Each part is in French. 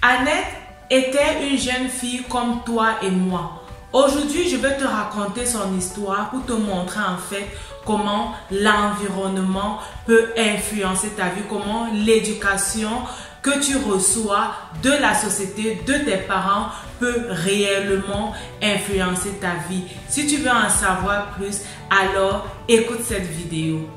Annette était une jeune fille comme toi et moi. Aujourd'hui, je vais te raconter son histoire pour te montrer en fait comment l'environnement peut influencer ta vie, comment l'éducation que tu reçois de la société, de tes parents, peut réellement influencer ta vie. Si tu veux en savoir plus, alors écoute cette vidéo.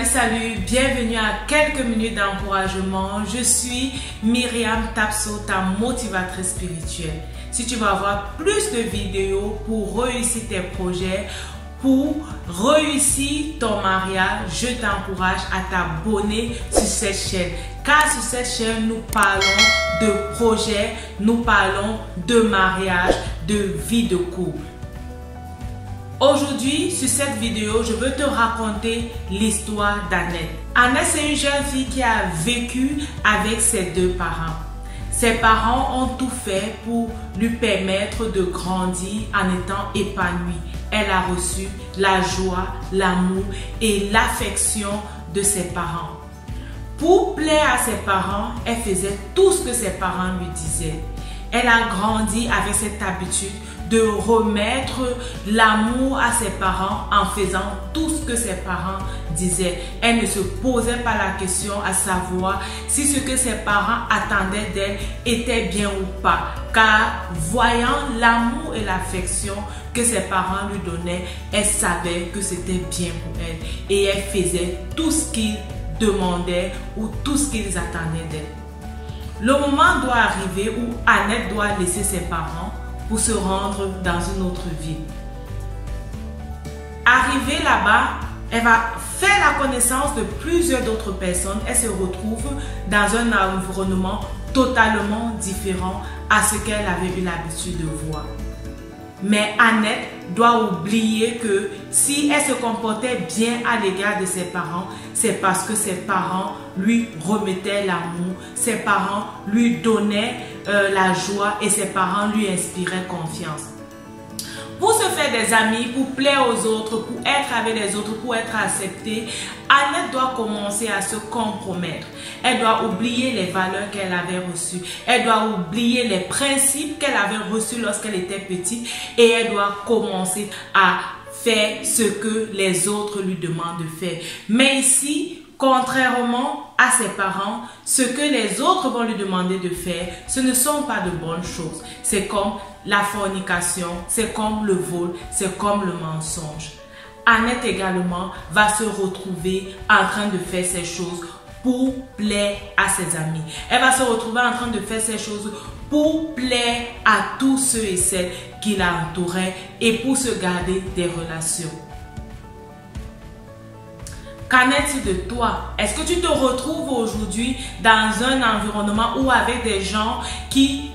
Salut, bienvenue à quelques minutes d'encouragement. Je suis Myriam Tapso, ta motivatrice spirituelle. Si tu veux avoir plus de vidéos pour réussir tes projets, pour réussir ton mariage, je t'encourage à t'abonner sur cette chaîne. Car sur cette chaîne, nous parlons de projets, nous parlons de mariage, de vie de couple. Aujourd'hui, sur cette vidéo, je veux te raconter l'histoire d'Annette. Annette, c'est une jeune fille qui a vécu avec ses deux parents. Ses parents ont tout fait pour lui permettre de grandir en étant épanouie. Elle a reçu la joie, l'amour et l'affection de ses parents. Pour plaire à ses parents, elle faisait tout ce que ses parents lui disaient. Elle a grandi avec cette habitude de remettre l'amour à ses parents en faisant tout ce que ses parents disaient. Elle ne se posait pas la question à savoir si ce que ses parents attendaient d'elle était bien ou pas. Car voyant l'amour et l'affection que ses parents lui donnaient, elle savait que c'était bien pour elle. Et elle faisait tout ce qu'ils demandaient ou tout ce qu'ils attendaient d'elle. Le moment doit arriver où Annette doit laisser ses parents pour se rendre dans une autre ville. Arrivée là-bas, elle va faire la connaissance de plusieurs autres personnes. Elle se retrouve dans un environnement totalement différent à ce qu'elle avait eu l'habitude de voir. Mais Annette doit oublier que si elle se comportait bien à l'égard de ses parents, c'est parce que ses parents lui remettaient l'amour, ses parents lui donnaient la joie et ses parents lui inspiraient confiance. Pour se faire des amis, pour plaire aux autres, pour être avec les autres, pour être acceptée, Annette doit commencer à se compromettre. Elle doit oublier les valeurs qu'elle avait reçues. Elle doit oublier les principes qu'elle avait reçus lorsqu'elle était petite. Et elle doit commencer à faire ce que les autres lui demandent de faire. Mais ici, contrairement à ses parents, ce que les autres vont lui demander de faire, ce ne sont pas de bonnes choses. C'est comme la fornication, c'est comme le vol, c'est comme le mensonge. Annette également va se retrouver en train de faire ces choses pour plaire à ses amis. Elle va se retrouver en train de faire ces choses pour plaire à tous ceux et celles qui l'entouraient et pour se garder des relations. Qu'en est-il de toi? Est-ce que tu te retrouves aujourd'hui dans un environnement ou avec des gens qui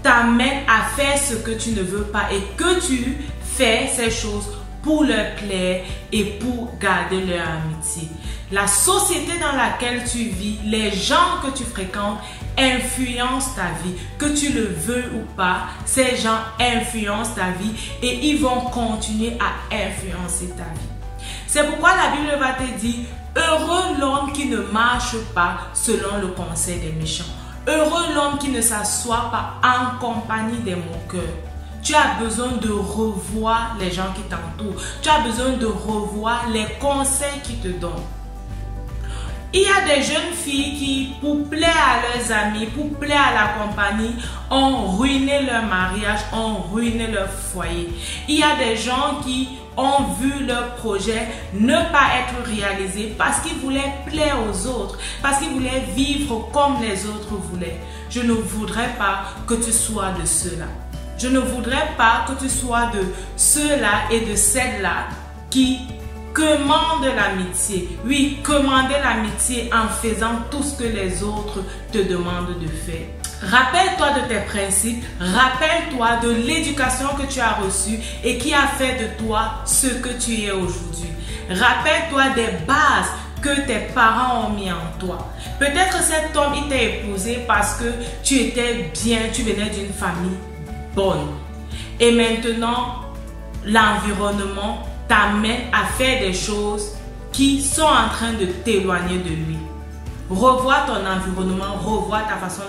t'amènent à faire ce que tu ne veux pas et que tu fais ces choses pour leur plaire et pour garder leur amitié? La société dans laquelle tu vis, les gens que tu fréquentes influencent ta vie. Que tu le veux ou pas, ces gens influencent ta vie et ils vont continuer à influencer ta vie. C'est pourquoi la Bible va te dire, heureux l'homme qui ne marche pas selon le conseil des méchants. Heureux l'homme qui ne s'assoit pas en compagnie des moqueurs. Tu as besoin de revoir les gens qui t'entourent. Tu as besoin de revoir les conseils qu'ils te donnent. Il y a des jeunes filles qui, pour plaire à leurs amis, pour plaire à la compagnie, ont ruiné leur mariage, ont ruiné leur foyer. Il y a des gens qui ont vu leur projet ne pas être réalisé parce qu'ils voulaient plaire aux autres, parce qu'ils voulaient vivre comme les autres voulaient. Je ne voudrais pas que tu sois de ceux-là. Je ne voudrais pas que tu sois de ceux-là et de celles-là qui commandent l'amitié. Oui, commander l'amitié en faisant tout ce que les autres te demandent de faire. Rappelle-toi de tes principes, rappelle-toi de l'éducation que tu as reçue et qui a fait de toi ce que tu es aujourd'hui. Rappelle-toi des bases que tes parents ont mis en toi. Peut-être cet homme il t'a épousé parce que tu étais bien, tu venais d'une famille bonne. Et maintenant, l'environnement t'amène à faire des choses qui sont en train de t'éloigner de lui. Revois ton environnement, revois ta façon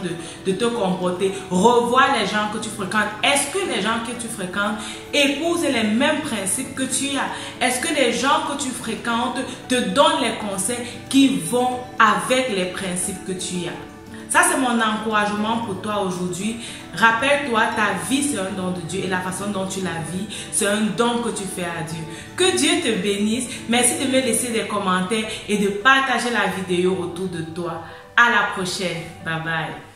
de te comporter, revois les gens que tu fréquentes. Est-ce que les gens que tu fréquentes épousent les mêmes principes que tu as? Est-ce que les gens que tu fréquentes te donnent les conseils qui vont avec les principes que tu as? Ça, c'est mon encouragement pour toi aujourd'hui. Rappelle-toi, ta vie, c'est un don de Dieu et la façon dont tu la vis, c'est un don que tu fais à Dieu. Que Dieu te bénisse. Merci de me laisser des commentaires et de partager la vidéo autour de toi. À la prochaine. Bye bye.